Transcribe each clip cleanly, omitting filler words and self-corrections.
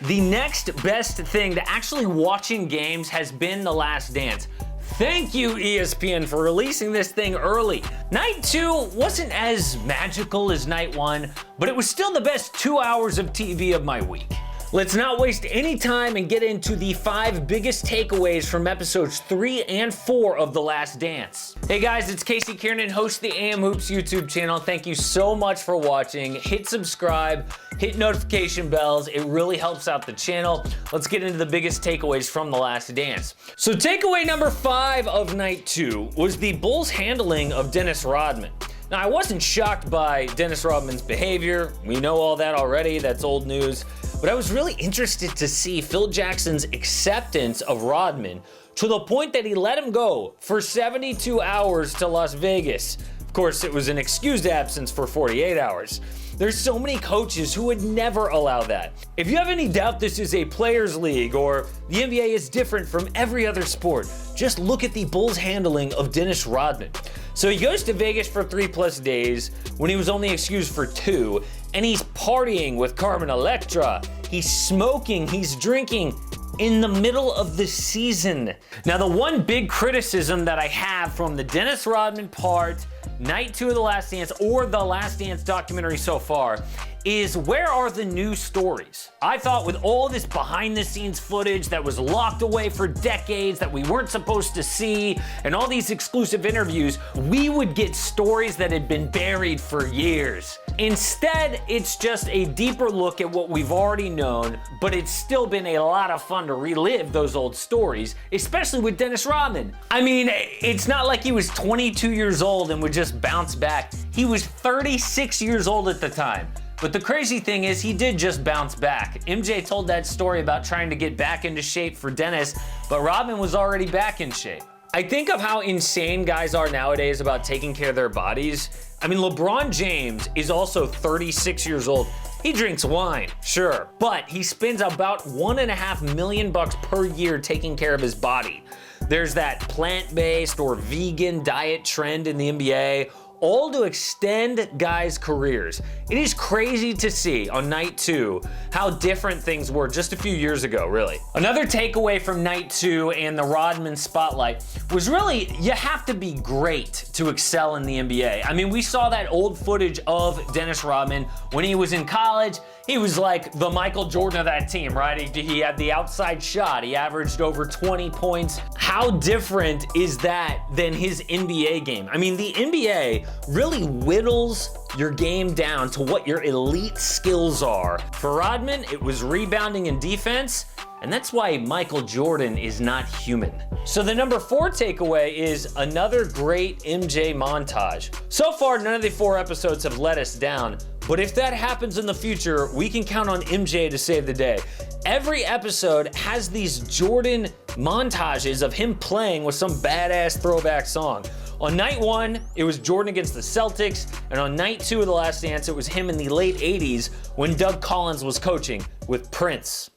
The next best thing to actually watching games has been The Last Dance. Thank you, ESPN, for releasing this thing early. Night 2 wasn't as magical as Night 1, but it was still the best 2 hours of TV of my week. Let's not waste any time and get into the 5 biggest takeaways from episodes 3 and 4 of The Last Dance. Hey guys, it's Casey Kiernan, host of the AM Hoops YouTube channel. Thank you so much for watching. Hit subscribe, hit notification bells. It really helps out the channel. Let's get into the biggest takeaways from The Last Dance. So takeaway number 5 of Night 2 was the Bulls' handling of Dennis Rodman. Now, I wasn't shocked by Dennis Rodman's behavior. We know all that already. That's old news. But I was really interested to see Phil Jackson's acceptance of Rodman to the point that he let him go for 72 hours to Las Vegas. Of course, it was an excused absence for 48 hours. There's so many coaches who would never allow that. If you have any doubt this is a players' league or the NBA is different from every other sport, just look at the Bulls' handling of Dennis Rodman. So he goes to Vegas for 3+ days when he was only excused for 2, and he's partying with Carmen Elektra. He's smoking, he's drinking in the middle of the season. Now, the one big criticism that I have from the Dennis Rodman part, Night 2 of The Last Dance, or The Last Dance documentary so far, is where are the new stories? I thought with all this behind the scenes footage that was locked away for decades that we weren't supposed to see, and all these exclusive interviews, we would get stories that had been buried for years. Instead, it's just a deeper look at what we've already known, but it's still been a lot of fun to relive those old stories, especially with Dennis Rodman. I mean, it's not like he was 22 years old and would just bounce back. He was 36 years old at the time. But the crazy thing is he did just bounce back. MJ told that story about trying to get back into shape for Dennis, but Rodman was already back in shape. I think of how insane guys are nowadays about taking care of their bodies. I mean, LeBron James is also 36 years old. He drinks wine, sure, but he spends about $1.5 million per year taking care of his body. There's that plant-based or vegan diet trend in the NBA, all to extend guys' careers. It is crazy to see on Night 2 how different things were just a few years ago, really. Another takeaway from Night 2 and the Rodman spotlight was really, you have to be great to excel in the NBA. I mean, we saw that old footage of Dennis Rodman when he was in college. He was like the Michael Jordan of that team, right? He had the outside shot. He averaged over 20 points. How different is that than his NBA game? I mean, the NBA really whittles your game down to what your elite skills are. For Rodman, it was rebounding and defense, and that's why Michael Jordan is not human. So the number 4 takeaway is another great MJ montage. So far, none of the 4 episodes have let us down, but if that happens in the future, we can count on MJ to save the day. Every episode has these Jordan montages of him playing with some badass throwback song. On Night 1, it was Jordan against the Celtics, and on Night 2 of The Last Dance, it was him in the late 80s when Doug Collins was coaching with Prince.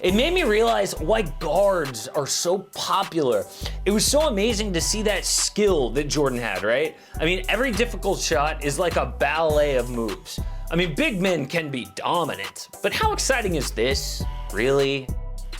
It made me realize why guards are so popular. It was so amazing to see that skill that Jordan had, right? I mean, every difficult shot is like a ballet of moves. I mean, big men can be dominant, but how exciting is this, really?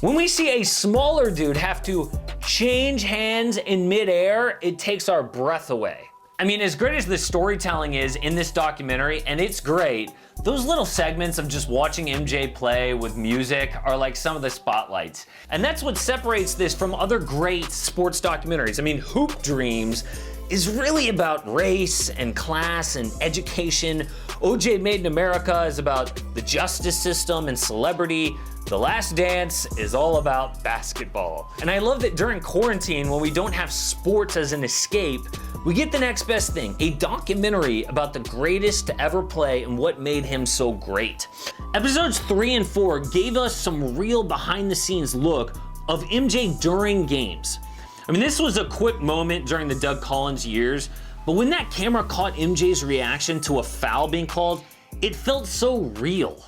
When we see a smaller dude have to change hands in midair, it takes our breath away. I mean, as great as the storytelling is in this documentary, and it's great, those little segments of just watching MJ play with music are like some of the spotlights. And that's what separates this from other great sports documentaries. I mean, Hoop Dreams is really about race and class and education. OJ Made in America is about the justice system and celebrity. The Last Dance is all about basketball. And I love that during quarantine, when we don't have sports as an escape, we get the next best thing, a documentary about the greatest to ever play and what made him so great. Episodes 3 and 4 gave us some real behind the scenes look of MJ during games. I mean, this was a quick moment during the Doug Collins years, but when that camera caught MJ's reaction to a foul being called, it felt so real.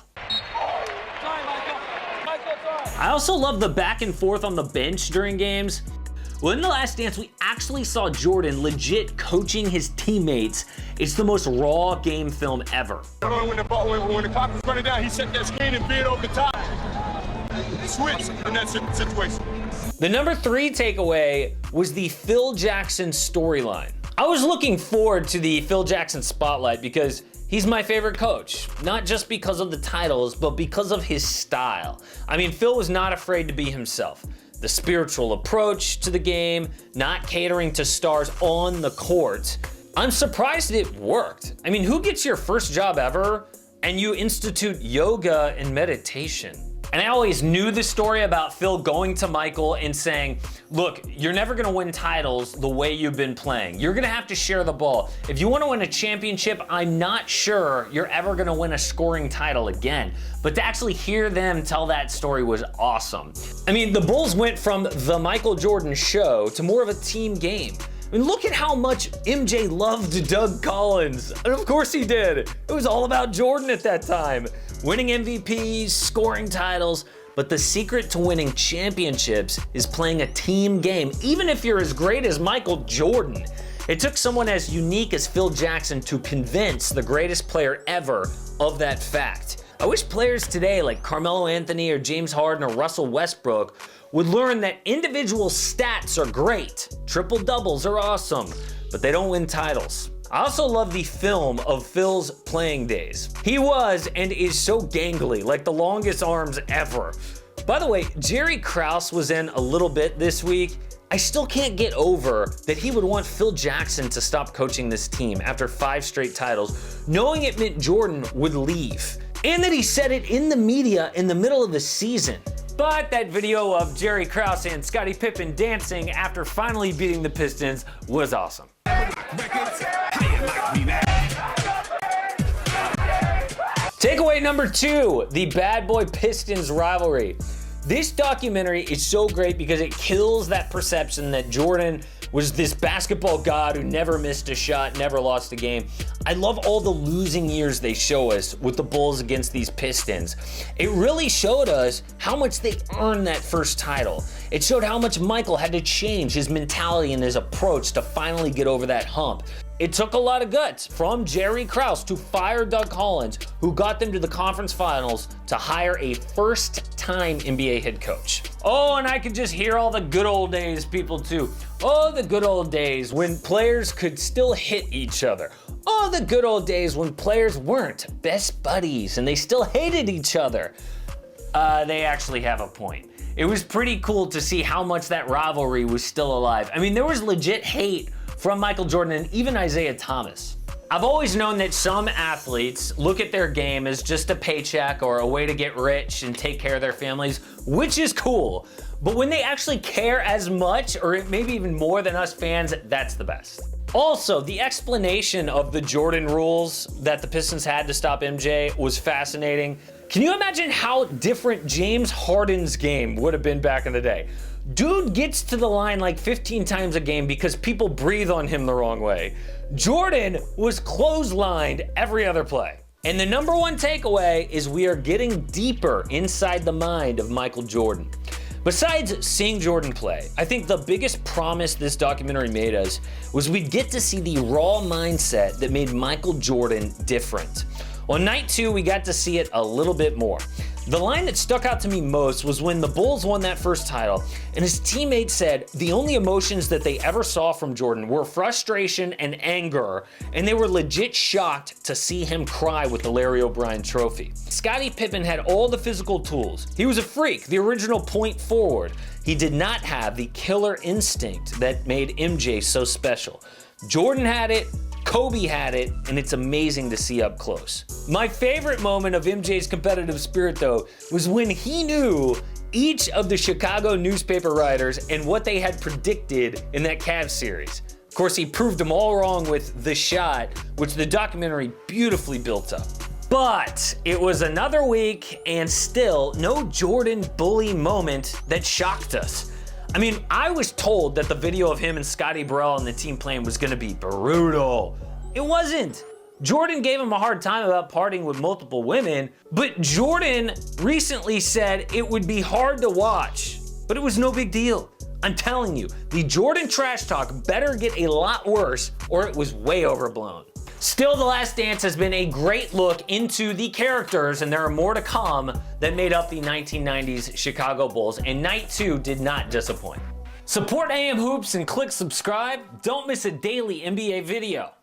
I also love the back and forth on the bench during games. Well, in The Last Dance, we actually saw Jordan legit coaching his teammates. It's the most raw game film ever. When the clock was running down, he set that screen and veered over the top. Switch in that situation. The number 3 takeaway was the Phil Jackson storyline. I was looking forward to the Phil Jackson spotlight because he's my favorite coach, not just because of the titles, but because of his style. I mean, Phil was not afraid to be himself. The spiritual approach to the game, not catering to stars on the court. I'm surprised it worked. I mean, who gets your first job ever and you institute yoga and meditation? And I always knew the story about Phil going to Michael and saying, look, you're never gonna win titles the way you've been playing. You're gonna have to share the ball. If you wanna win a championship, I'm not sure you're ever gonna win a scoring title again. But to actually hear them tell that story was awesome. I mean, the Bulls went from the Michael Jordan show to more of a team game. I mean, look at how much MJ loved Doug Collins. And of course he did. It was all about Jordan at that time. Winning MVPs, scoring titles, but the secret to winning championships is playing a team game, even if you're as great as Michael Jordan. It took someone as unique as Phil Jackson to convince the greatest player ever of that fact. I wish players today like Carmelo Anthony or James Harden or Russell Westbrook would learn that individual stats are great, triple doubles are awesome, but they don't win titles. I also love the film of Phil's playing days. He was and is so gangly, like the longest arms ever. By the way, Jerry Krause was in a little bit this week. I still can't get over that he would want Phil Jackson to stop coaching this team after 5 straight titles, knowing it meant Jordan would leave. And that he said it in the media in the middle of the season. But that video of Jerry Krause and Scottie Pippen dancing after finally beating the Pistons was awesome. Takeaway number 2, the Bad Boy Pistons rivalry. This documentary is so great because it kills that perception that Jordan was this basketball god who never missed a shot, never lost a game. I love all the losing years they show us with the Bulls against these Pistons. It really showed us how much they earned that first title. It showed how much Michael had to change his mentality and his approach to finally get over that hump. It took a lot of guts from Jerry Krause to fire Doug Collins, who got them to the conference finals, to hire a first-time NBA head coach. Oh, and I could just hear all the good old days people too. Oh, the good old days when players could still hit each other. Oh, the good old days when players weren't best buddies and they still hated each other. They actually have a point. It was pretty cool to see how much that rivalry was still alive. I mean, there was legit hate from Michael Jordan and even Isaiah Thomas. I've always known that some athletes look at their game as just a paycheck or a way to get rich and take care of their families, which is cool. But when they actually care as much, or maybe even more than us fans, that's the best. Also, the explanation of the Jordan rules that the Pistons had to stop MJ was fascinating. Can you imagine how different James Harden's game would have been back in the day? Dude gets to the line like 15 times a game because people breathe on him the wrong way. Jordan was clotheslined every other play. And the number 1 takeaway is we are getting deeper inside the mind of Michael Jordan. Besides seeing Jordan play, I think the biggest promise this documentary made us was we'd get to see the raw mindset that made Michael Jordan different. On night 2, we got to see it a little bit more. The line that stuck out to me most was when the Bulls won that first title, and his teammates said the only emotions that they ever saw from Jordan were frustration and anger, and they were legit shocked to see him cry with the Larry O'Brien trophy. Scottie Pippen had all the physical tools. He was a freak, the original point forward. He did not have the killer instinct that made MJ so special. Jordan had it, Kobe had it, and it's amazing to see up close. My favorite moment of MJ's competitive spirit, though, was when he knew each of the Chicago newspaper writers and what they had predicted in that Cavs series. Of course, he proved them all wrong with The Shot, which the documentary beautifully built up. But it was another week and still no Jordan bully moment that shocked us. I mean, I was told that the video of him and Scotty Burrell and the team playing was gonna be brutal. It wasn't. Jordan gave him a hard time about partying with multiple women, but Jordan recently said it would be hard to watch, but it was no big deal. I'm telling you, the Jordan trash talk better get a lot worse or it was way overblown. Still, The Last Dance has been a great look into the characters, and there are more to come, that made up the 1990s Chicago Bulls, and night 2 did not disappoint. Support AM Hoops and click subscribe. Don't miss a daily NBA video.